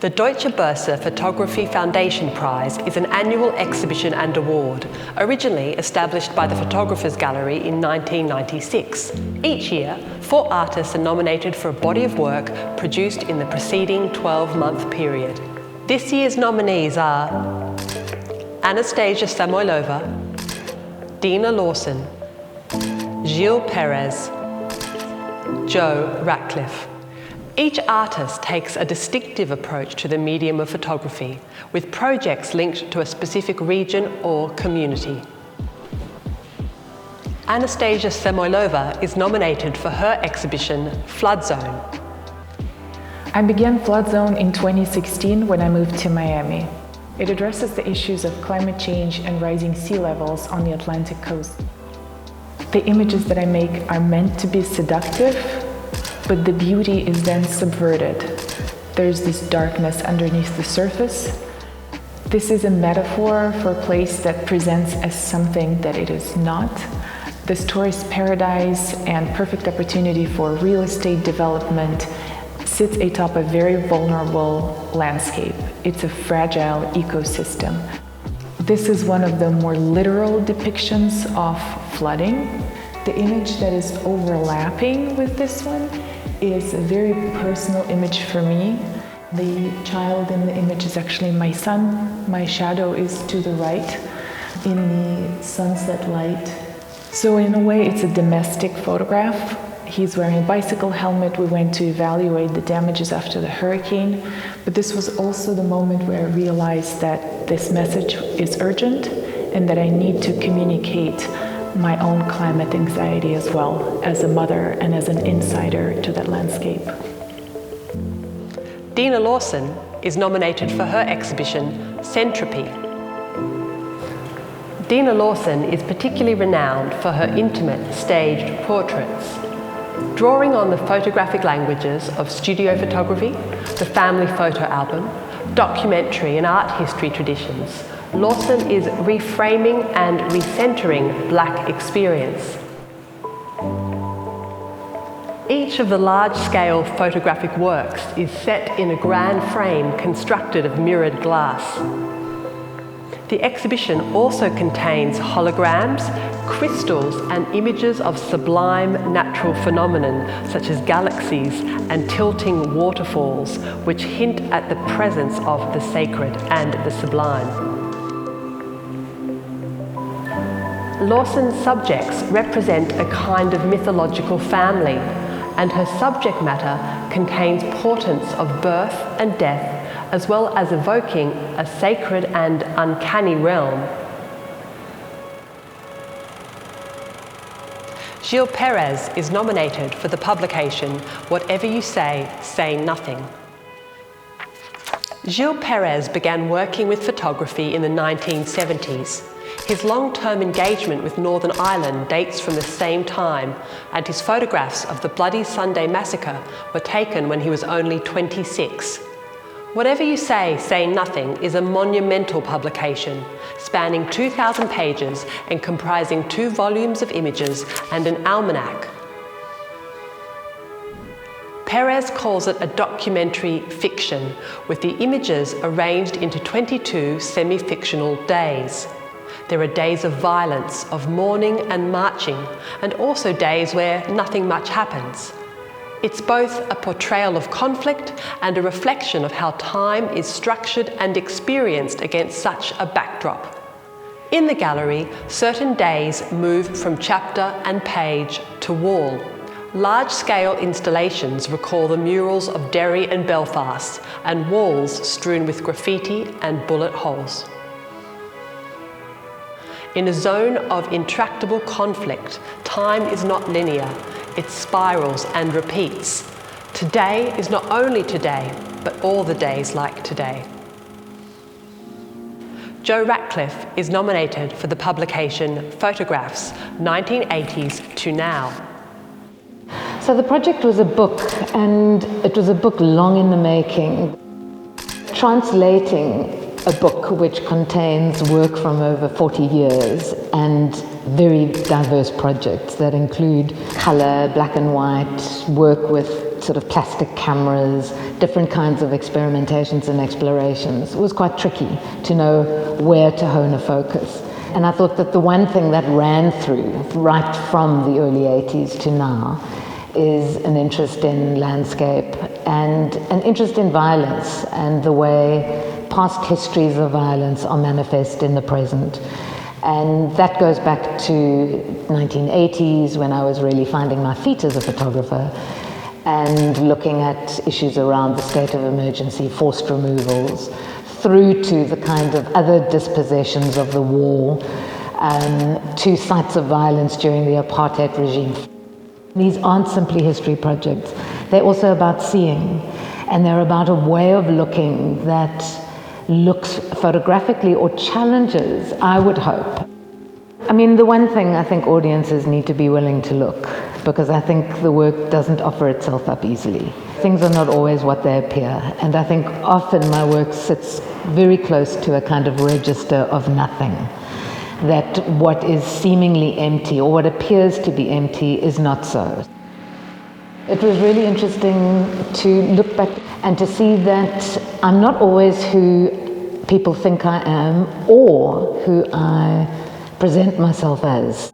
The Deutsche Börse Photography Foundation Prize is an annual exhibition and award, originally established by the Photographers Gallery in 1996. Each year, 4 artists are nominated for a body of work produced in the preceding 12-month period. This year's nominees are Anastasia Samoylova, Dina Lawson, Gilles Perez, Joe Ratcliffe. Each artist takes a distinctive approach to the medium of photography, with projects linked to a specific region or community. Anastasia Samoylova is nominated for her exhibition, Flood Zone. I began Flood Zone in 2016 when I moved to Miami. It addresses the issues of climate change and rising sea levels on the Atlantic coast. The images that I make are meant to be seductive, but the beauty is then subverted. There's this darkness underneath the surface. This is a metaphor for a place that presents as something that it is not. This tourist paradise and perfect opportunity for real estate development sits atop a very vulnerable landscape. It's a fragile ecosystem. This is one of the more literal depictions of flooding. The image that is overlapping with this one is a very personal image for me. The child in the image is actually my son. My shadow is to the right in the sunset light. So in a way, it's a domestic photograph. He's wearing a bicycle helmet. We went to evaluate the damages after the hurricane. But this was also the moment where I realized that this message is urgent and that I need to communicate my own climate anxiety as well, as a mother and as an insider to that landscape. Dina Lawson is nominated for her exhibition, Centropy. Dina Lawson is particularly renowned for her intimate staged portraits. Drawing on the photographic languages of studio photography, the family photo album, documentary and art history traditions, Lawson is reframing and recentering Black experience. Each of the large-scale photographic works is set in a grand frame constructed of mirrored glass. The exhibition also contains holograms, crystals and images of sublime natural phenomenon such as galaxies and tilting waterfalls, which hint at the presence of the sacred and the sublime. Lawson's subjects represent a kind of mythological family, and her subject matter contains portents of birth and death, as well as evoking a sacred and uncanny realm. Gilles Perez is nominated for the publication Whatever You Say, Say Nothing. Gilles Perez began working with photography in the 1970s. His long-term engagement with Northern Ireland dates from the same time, and his photographs of the Bloody Sunday Massacre were taken when he was only 26. Whatever You Say, Say Nothing is a monumental publication, spanning 2,000 pages and comprising 2 volumes of images and an almanac. Perez calls it a documentary fiction, with the images arranged into 22 semi-fictional days. There are days of violence, of mourning and marching, and also days where nothing much happens. It's both a portrayal of conflict and a reflection of how time is structured and experienced against such a backdrop. In the gallery, certain days move from chapter and page to wall. Large-scale installations recall the murals of Derry and Belfast, and walls strewn with graffiti and bullet holes. In a zone of intractable conflict, time is not linear. It spirals and repeats. Today is not only today, but all the days like today. Joe Ratcliffe is nominated for the publication Photographs, 1980s to Now. So the project was a book, and it was a book long in the making. Translating a book which contains work from over 40 years and very diverse projects that include color, black and white, work with sort of plastic cameras, different kinds of experimentations and explorations. It was quite tricky to know where to hone a focus. And I thought that the one thing that ran through right from the early 80s to now is an interest in landscape and an interest in violence and the way past histories of violence are manifest in the present. And that goes back to 1980s when I was really finding my feet as a photographer and looking at issues around the state of emergency, forced removals, through to the kind of other dispossessions of the war, to sites of violence during the apartheid regime. These aren't simply history projects. They're also about seeing, and they're about a way of looking that looks photographically or challenges, I would hope. I mean, the one thing I think audiences need to be willing to look, because I think the work doesn't offer itself up easily. Things are not always what they appear, and I think often my work sits very close to a kind of register of nothing. That what is seemingly empty or what appears to be empty is not so. It was really interesting to look back and to see that I'm not always who people think I am or who I present myself as.